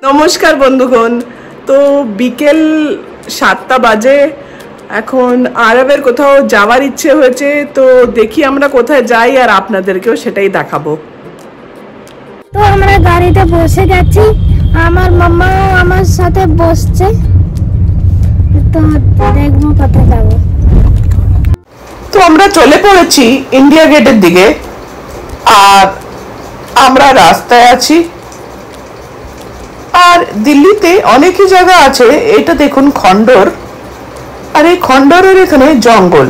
নমস্কার বন্ধুগণ। তো বিকেল 7টা বাজে, এখন আরবের কোথাও যাওয়ার ইচ্ছে হয়েছে। তো দেখি আমরা কোথায় যাই আর আপনাদেরকেও সেটাই দেখাবো। তো আমরা গাড়িতে বসে যাচ্ছি, আমার মাম্মাও আমার সাথে বসছে। তো দেখবো কোথায় যাবো। তো আমরা চলে পড়েছি ইন্ডিয়া গেটের দিকে, আর আমরা রাস্তায় আছি। আর দিল্লিতে অনেকই জায়গা আছে। এটা দেখুন খন্ডর, আর এই খন্ডরের এখানে জঙ্গল।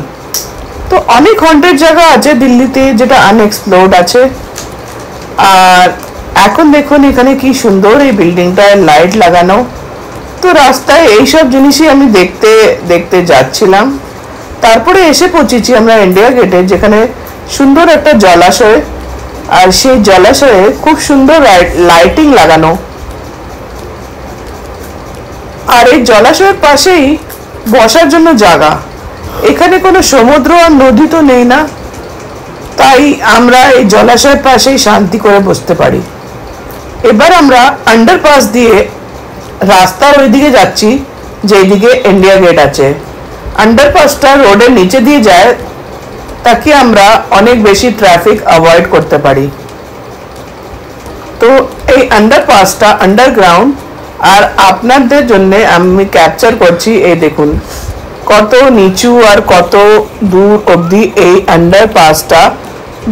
তো অনেক হন্টেড জায়গা আছে দিল্লিতে যেটা আনএক্সপ্লোর্ড আছে। আর এখন দেখুন এখানে কি সুন্দর এই বিল্ডিংটায় লাইট লাগানো। তো রাস্তায় এইসব জিনিসই আমি দেখতে দেখতে যাচ্ছিলাম। তারপরে এসে পৌঁছেছি আমরা ইন্ডিয়া গেটে, যেখানে সুন্দর একটা জলাশয়, আর সেই জলাশয়ে খুব সুন্দর লাইটিং লাগানো। আর এই জলাশয়ের পাশেই বসার জন্য জায়গা। এখানে কোনো সমুদ্র আর নদী তো নেই না, তাই আমরা এই জলাশয়ের পাশেই শান্তি করে বসতে পারি। এবার আমরা আন্ডারপাস দিয়ে রাস্তার ওইদিকে যাচ্ছি, যেদিকে ইন্ডিয়া গেট আছে। আন্ডারপাসটা রোডের নিচে দিয়ে যায়, তাকে আমরা অনেক বেশি ট্রাফিক অ্যাভয়েড করতে পারি। তো এই আন্ডারপাসটা আন্ডারগ্রাউন্ড, আর আপনাদের জন্য আমি ক্যাপচার করছি। এই দেখুন কত নিচু আর কত দূর অবধি এই আন্ডারপাসটা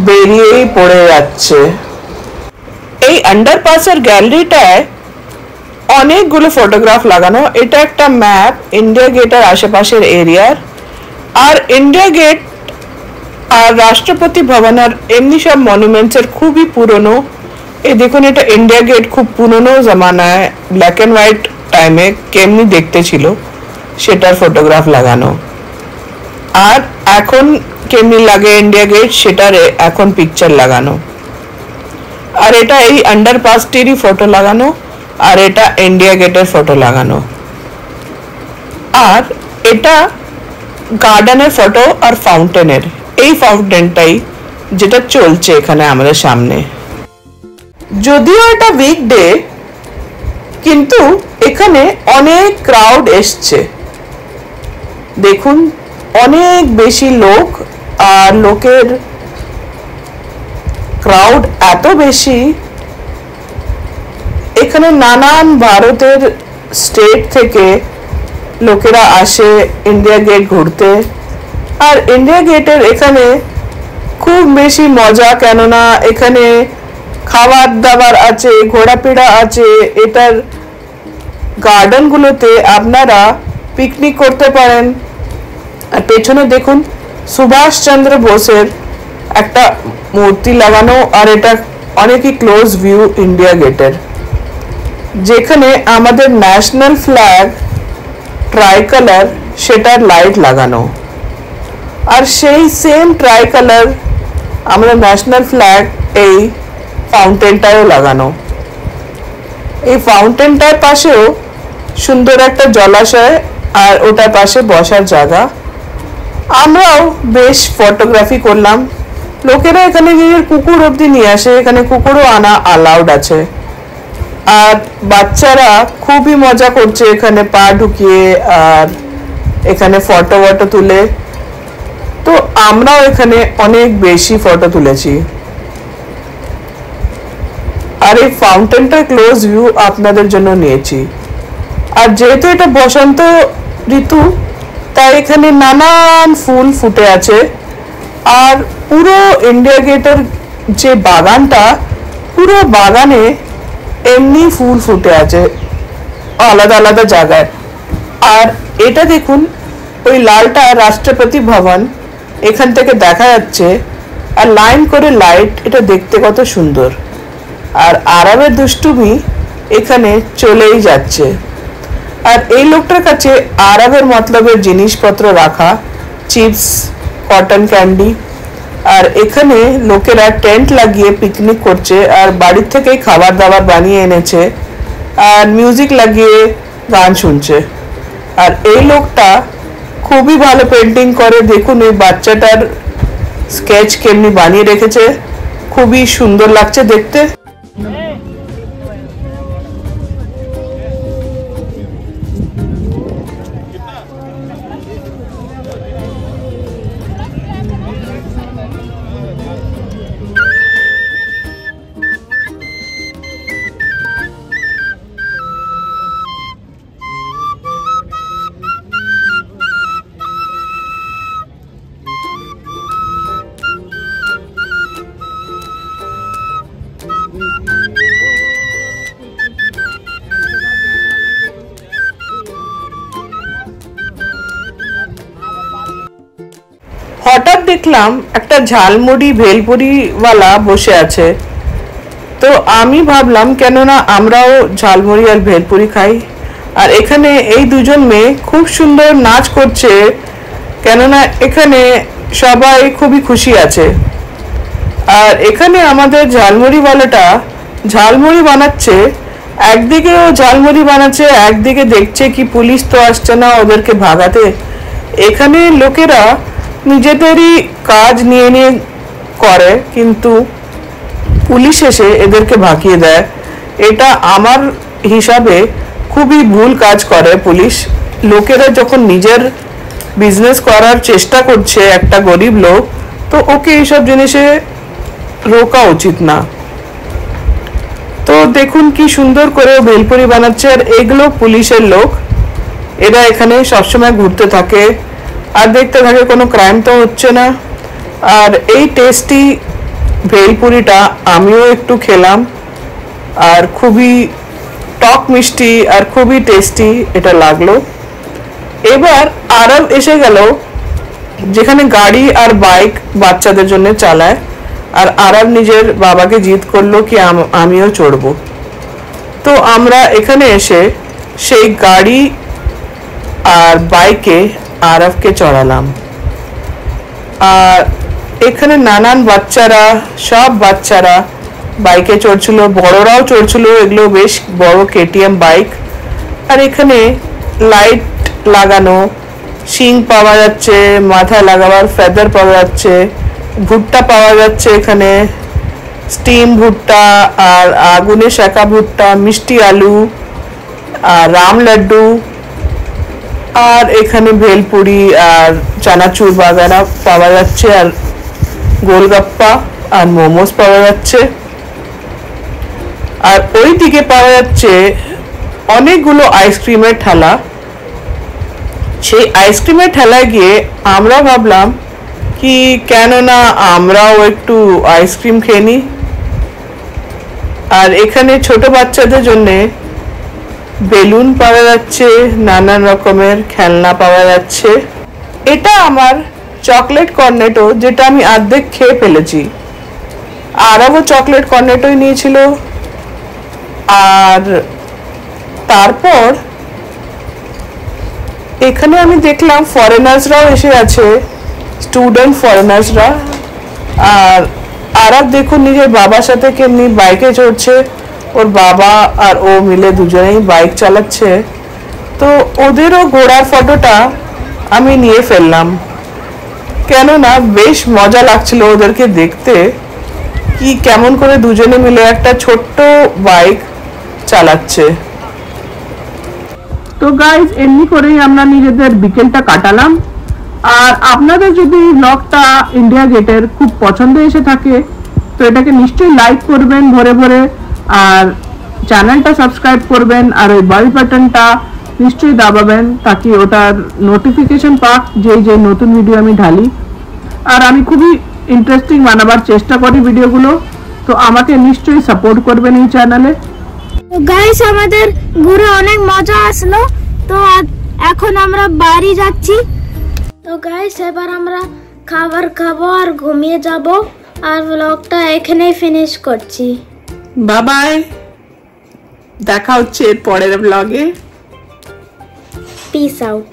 বেরিয়েই পড়ে যাচ্ছে। এই আন্ডারপাসের গ্যালারিটায় অনেকগুলো ফটোগ্রাফ লাগানো। এটা একটা ম্যাপ ইন্ডিয়া গেটের আশেপাশের এরিয়ার। আর ইন্ডিয়া গেট আর রাষ্ট্রপতি ভবন আর এমনি সব মনুমেন্টসের খুবই পুরনো। এই দেখুন এটা ইন্ডিয়া গেট খুব পুরনো জামানায়, ব্ল্যাক অ্যান্ড হোয়াইট টাইমে কেমনি দেখতে ছিল সেটার ফটোগ্রাফ লাগানো। আর এখন কেমনি লাগে ইন্ডিয়া গেট সেটার এখন পিকচার লাগানো। আর এটা এই আন্ডারপাসটিরই ফটো লাগানো, আর এটা ইন্ডিয়া গেটের ফটো লাগানো। আর এটা গার্ডেনের ফটো আর ফাউন্টেনের। এই ফাউন্টেনটাই যেটা চলছে এখানে আমাদের সামনে। যদিও এটা উইকডে, কিন্তু এখানে অনেক ক্রাউড এসছে। দেখুন অনেক বেশি লোক, আর লোকের ক্রাউড এত বেশি। এখানে নানান ভারতের স্টেট থেকে লোকেরা আসে ইন্ডিয়া গেট ঘুরতে। আর ইন্ডিয়া গেটের এখানে খুব বেশি মজা, কেননা এখানে খাবার দাবার আছে, ঘোরাফেরা আছে। এটার গার্ডেনগুলোতে আপনারা পিকনিক করতে পারেন। আর পেছনে দেখুন সুভাষচন্দ্র বোসের একটা মূর্তি লাগানো। আর এটা অনেকই ক্লোজ ভিউ ইন্ডিয়া গেটের, যেখানে আমাদের ন্যাশনাল ফ্ল্যাগ ট্রাইকালার সেটার লাইট লাগানো। আর সেই সেম ট্রাইকালার আমাদের ন্যাশনাল ফ্ল্যাগ এই ফাউন্টেনটাও লাগানো। এই ফাউন্টেনটার পাশেও সুন্দর একটা জলাশয়, আর ওটার পাশে বসার জায়গা। আমরাও বেশ ফটোগ্রাফি করলাম। লোকেরা এখানে নিজের কুকুর অবধি নিয়ে আসে, এখানে কুকুরও আনা অ্যালাউড আছে। আর বাচ্চারা খুবই মজা করছে এখানে পা ঢুকিয়ে, আর এখানে ফটো তুলে। তো আমরাও এখানে অনেক বেশি ফটো তুলেছি। আর এই ফাউন্টেনটার ক্লোজ ভিউ আপনাদের জন্য নিয়েছি। আর যেহেতু এটা বসন্ত ঋতু, তাই এখানে নানান ফুল ফুটে আছে। আর পুরো ইন্ডিয়া গেটের যে বাগানটা, পুরো বাগানে এমনি ফুল ফুটে আছে আলাদা আলাদা জায়গায়। আর এটা দেখুন ওই লালটা রাষ্ট্রপতি ভবন, এখান থেকে দেখা যাচ্ছে। আর লাইন করে লাইট, এটা দেখতে কত সুন্দর। আর আরবের দুষ্টুমি এখানে চলেই যাচ্ছে। আর এই লোকটার কাছে আরবের মতলবের জিনিসপত্র রাখা, চিপস, কটন ক্যান্ডি। আর এখানে লোকেরা টেন্ট লাগিয়ে পিকনিক করছে, আর বাড়ির থেকেই খাবার দাবার বানিয়ে এনেছে, আর মিউজিক লাগিয়ে গান শুনছে। আর এই লোকটা খুবই ভালো পেন্টিং করে। দেখুন এই বাচ্চাটার স্কেচ কেমনি বানিয়ে রেখেছে, খুবই সুন্দর লাগছে দেখতে। দেখলাম একটা ঝালমুড়ি ভেলপুরিওয়ালা বসে আছে। তো আমি ভাবলাম কেননা আমরাও ঝালমুড়ি আর ভেলপুরি খাই। আর এখানে এই দুজন মেয়ে খুব সুন্দর নাচ করছে, কেননা এখানে সবাই খুবই খুশি আছে। আর এখানে আমাদের ঝালমুড়িওয়ালাটা ঝালমুড়ি বানাচ্ছে, একদিকে ও ঝালমুড়ি বানাচ্ছে, একদিকে দেখছে কি পুলিশ তো আসছে না ওদেরকে ভাগাতে। এখানে লোকেরা নিজেদেরই কাজ নিয়ে নিয়ে করে, কিন্তু পুলিশ এসে এদেরকে ভাগিয়ে দেয়। এটা আমার হিসাবে খুবই ভুল কাজ করে পুলিশ। লোকেরা যখন নিজের বিজনেস করার চেষ্টা করছে, একটা গরিব লোক, তো ওকে এইসব জিনিসে রোকা উচিত না। তো দেখুন কি সুন্দর করে ভেলপুরি বানাচ্ছে। আর এগুলো পুলিশের লোক, এরা এখানে সবসময় ঘুরতে থাকে আর দেখতে থাকে কোনো ক্রাইম তো হচ্ছে না। আর এই টেস্টি ভেলপুরিটা আমিও একটু খেলাম, আর খুবই টক মিষ্টি আর খুবই টেস্টি এটা লাগলো। এবার আরব এসে গেল, যেখানে গাড়ি আর বাইক বাচ্চাদের জন্য চালায়। আর আরব নিজের বাবাকে জিদ করলো কি আমিও চড়বো। তো আমরা এখানে এসে সেই গাড়ি আর বাইকে আরবকে চড়ালাম। আর এখানে নানান বাচ্চারা, সব বাচ্চারা বাইকে চড়ছিল, বড়রাও চড়ছিল। এগুলো বেশ বড় কেটিএম বাইক। আর এখানে লাইট লাগানো, শিং পাওয়া যাচ্ছে, মাথায় লাগাবার ফেদার পাওয়া যাচ্ছে, ভুট্টা পাওয়া যাচ্ছে এখানে, স্টিম ভুট্টা আর আগুনে সেকা ভুট্টা, মিষ্টি আলু আর রাম লাড্ডু। আর এখানে ভেলপুরি আর চানাচুর বাগানা পাওয়া যাচ্ছে, আর গোলগাপ্পা আর মোমোস পাওয়া যাচ্ছে। আর ওই দিকে পাওয়া যাচ্ছে অনেকগুলো আইসক্রিমের ঠেলা। সেই আইসক্রিমের ঠেলায় গিয়ে আমরা ভাবলাম কি কেননা আমরাও একটু আইসক্রিম খেয়ে নিই। আর এখানে ছোট বাচ্চাদের জন্য বেলুন পাওয়া যাচ্ছে, নানান রকমের খেলনা পাওয়া যাচ্ছে। এটা আমার চকলেট কর্নেটো, যেটা আমি অর্ধেক খেয়ে ফেলেছি। আরও চকলেট কর্নেটোই নিয়েছিল। আর তারপর এখানে আমি দেখলাম ফরেনার্সরাও এসে আছে, স্টুডেন্ট ফরেনার্সরা। আর আরব দেখুন নিজের বাবার সাথে কেমনি বাইকে চড়ছে, ওর বাবা আর ও মিলে দুজনেই বাইক চালাচ্ছে। তো ওদেরও ঘোড়ার ফটোটা আমি নিয়ে ফেললাম, কেননা বেশ মজা লাগছিল ওদেরকে দেখতে কি কেমন করে দুজনে মিলে একটা ছোট্ট বাইক চালাচ্ছে। তো গাইজ এমনি করেই আমরা নিজেদের বিকেলটা কাটালাম। আর আপনাদের যদি ব্লগটা ইন্ডিয়া গেটের খুব পছন্দ এসে থাকে তো এটাকে নিশ্চয়ই লাইক করবেন ভরে ভরে, আর চ্যানেলটা সাবস্ক্রাইব করবেন, আর ওই বেল বাটনটা নিশ্চয়ই দাবাবেন তাকি ওটার নোটিফিকেশন পাক যে নতুন ভিডিও আমি ঢালি। আর আমি খুবই ইন্টারেস্টিং বানাবার চেষ্টা করি ভিডিওগুলো, তো আমাকে নিশ্চয়ই সাপোর্ট করবেন এই চ্যানেলে। তো গাইস আমাদের ঘুরে অনেক মজা আসলো। তো এখন আমরা বাড়ি যাচ্ছি। তো গাইস এবার আমরা খাবার খাবো আর ঘুমিয়ে যাব। আর ব্লগটা এখানেই ফিনিশ করছি। বাই বাই, দেখা হচ্ছে এর পরের ব্লগে। Piece out.